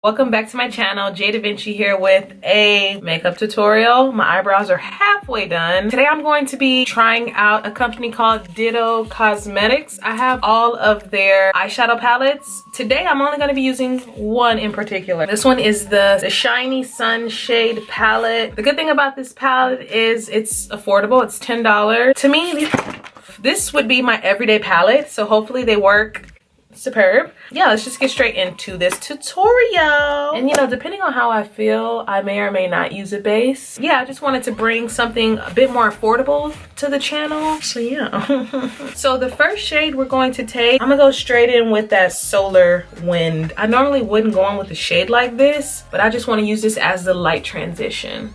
Welcome back to my channel. Jay Da Vinci here with a makeup tutorial. My eyebrows are halfway done. Today I'm going to be trying out a company called Ditto Cosmetics. I have all of their eyeshadow palettes. Today I'm only going to be using one in particular. This one is the Shiny Sunshade palette. The good thing about this palette is it's affordable. It's $10. To me, this would be my everyday palette, so hopefully they work superb. Yeah, let's just get straight into this tutorial. And you know, depending on how I feel, I may or may not use a base. Yeah, I just wanted to bring something a bit more affordable to the channel. So yeah. So the first shade we're going to take, I'm gonna go straight in with that Solar Wind. I normally wouldn't go on with a shade like this, but I just want to use this as the light transition.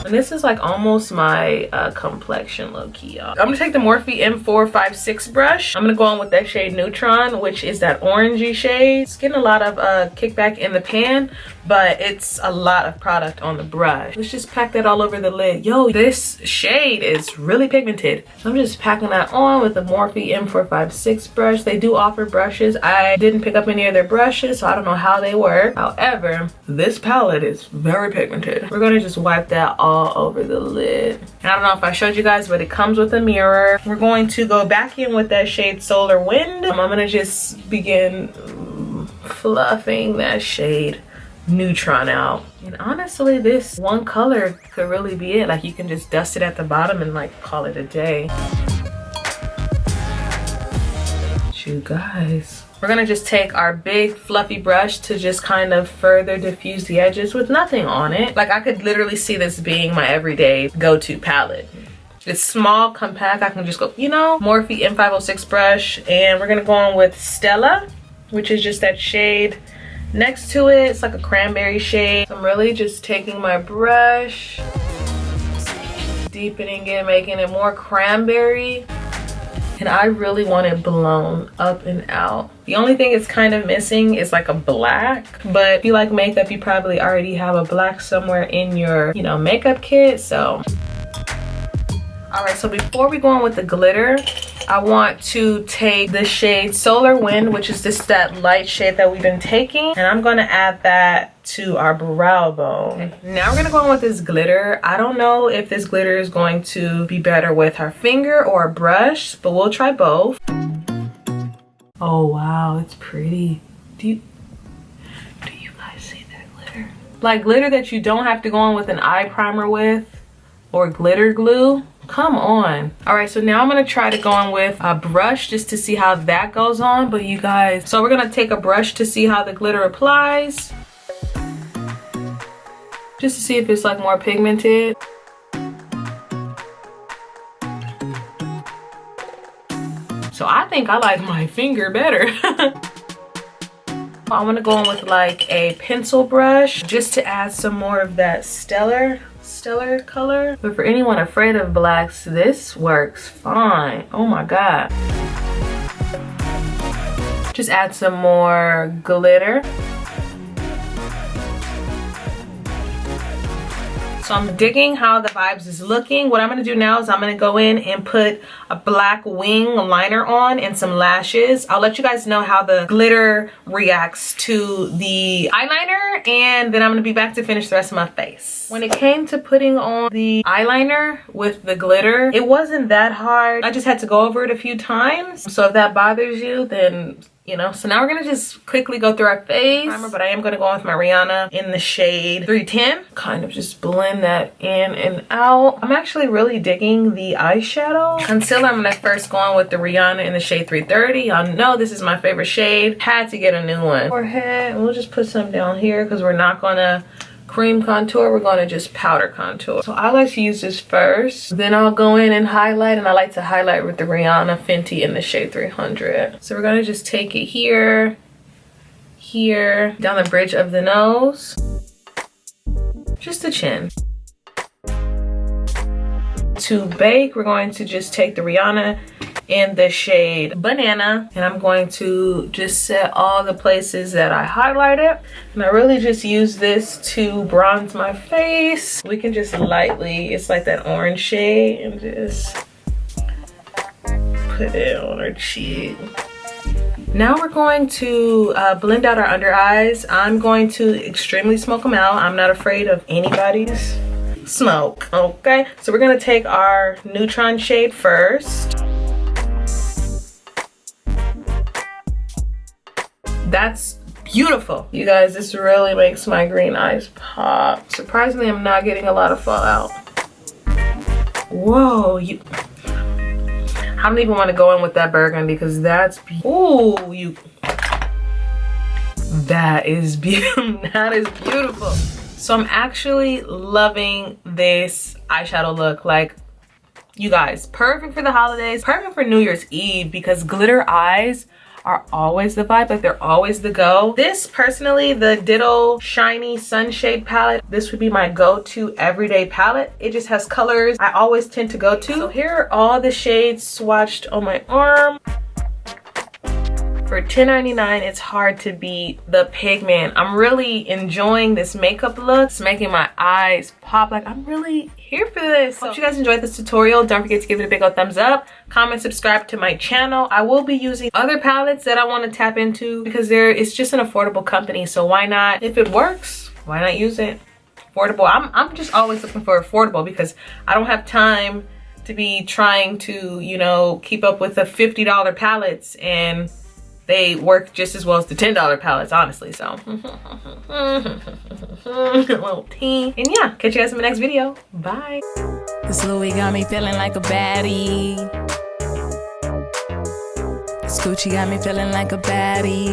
And this is like almost my complexion low-key, y'all. I'm gonna take the Morphe M456 brush. I'm gonna go on with that shade Neutron, which is that orangey shade. It's getting a lot of kickback in the pan, but it's a lot of product on the brush. Let's just pack that all over the lid. Yo, this shade is really pigmented. So I'm just packing that on with the Morphe M456 brush. They do offer brushes. I didn't pick up any of their brushes, so I don't know how they work. However, this palette is very pigmented. We're gonna just wipe that all over the lid. And I don't know if I showed you guys, but it comes with a mirror. We're going to go back in with that shade Solar Wind. I'm gonna just begin fluffing that shade Neutron out. And honestly, this one color could really be it. Like, you can just dust it at the bottom and like call it a day. You guys, we're gonna just take our big fluffy brush to just kind of further diffuse the edges with nothing on it. Like, I could literally see this being my everyday go-to palette. It's small, compact. I can just go, you know, Morphe M506 brush, and we're gonna go on with Stella, which is just that shade next to it. It's like a cranberry shade. So I'm really just taking my brush, deepening it, making it more cranberry. And I really want it blown up and out. The only thing it's kind of missing is like a black, but if you like makeup, you probably already have a black somewhere in your, you know, makeup kit. So all right, so before we go on with the glitter, I want to take the shade Solar Wind, which is just that light shade that we've been taking, and I'm gonna add that to our brow bone. Okay. Now we're gonna go on with this glitter. I don't know if this glitter is going to be better with our finger or a brush, but we'll try both. Oh wow, it's pretty. Do you guys see that glitter? Like glitter that you don't have to go on with an eye primer with, or glitter glue. Come on. All right, so now I'm gonna try to go on with a brush just to see how that goes on. But you guys, so we're gonna take a brush to see how the glitter applies, just to see if it's like more pigmented. So I think I like my finger better. I'm gonna go on with like a pencil brush just to add some more of that stellar color. But for anyone afraid of blacks, this works fine. Oh my god. Just add some more glitter. So I'm digging how the vibes is looking. What I'm gonna do now is I'm gonna go in and put a black wing liner on and some lashes. I'll let you guys know how the glitter reacts to the eyeliner, and then I'm gonna be back to finish the rest of my face. When it came to putting on the eyeliner with the glitter, it wasn't that hard. I just had to go over it a few times. So if that bothers you, then you know. So now we're gonna just quickly go through our face primer, but I am gonna go on with my Rihanna in the shade 310. Kind of just blend that in and out. I'm actually really digging the eyeshadow. Concealer, I'm gonna first go on with the Rihanna in the shade 330. Y'all know this is my favorite shade. Had to get a new one. Forehead, and we'll just put some down here because we're not gonna cream contour, we're gonna just powder contour. So I like to use this first, then I'll go in and highlight, and I like to highlight with the Rihanna Fenty in the shade 300. So we're gonna just take it here, down the bridge of the nose, just the chin. To bake, we're going to just take the Rihanna in the shade Banana, and I'm going to just set all the places that I highlighted, and I really just use this to bronze my face. We can just lightly, it's like that orange shade, and just put it on our cheek. Now we're going to blend out our under eyes. I'm going to extremely smoke them out. I'm not afraid of anybody's smoke, okay? So we're gonna take our neutron shade first. That's beautiful. You guys, this really makes my green eyes pop. Surprisingly, I'm not getting a lot of fallout. Whoa, I don't even want to go in with that burgundy because that's, ooh, that is beautiful. So I'm actually loving this eyeshadow look. Like, you guys, perfect for the holidays, perfect for New Year's Eve, because glitter eyes are always the vibe, like they're always the go. This personally, the Ditto Shiny Sunshade palette, this would be my go-to everyday palette. It just has colors I always tend to go to. So here are all the shades swatched on my arm. For $10.99, it's hard to beat the pigment. I'm really enjoying this makeup look. It's making my eyes pop. Like, I'm really here for this. Hope you guys enjoyed this tutorial. Don't forget to give it a big old thumbs up. Comment, subscribe to my channel. I will be using other palettes that I want to tap into because it's just an affordable company. So why not? If it works, why not use it? Affordable. I'm just always looking for affordable because I don't have time to be trying to, you know, keep up with the $50 palettes, and they work just as well as the $10 palettes, honestly. So, little tea. And yeah, catch you guys in my next video. Bye. This Louis got me feeling like a baddie. This Gucci got me feeling like a baddie.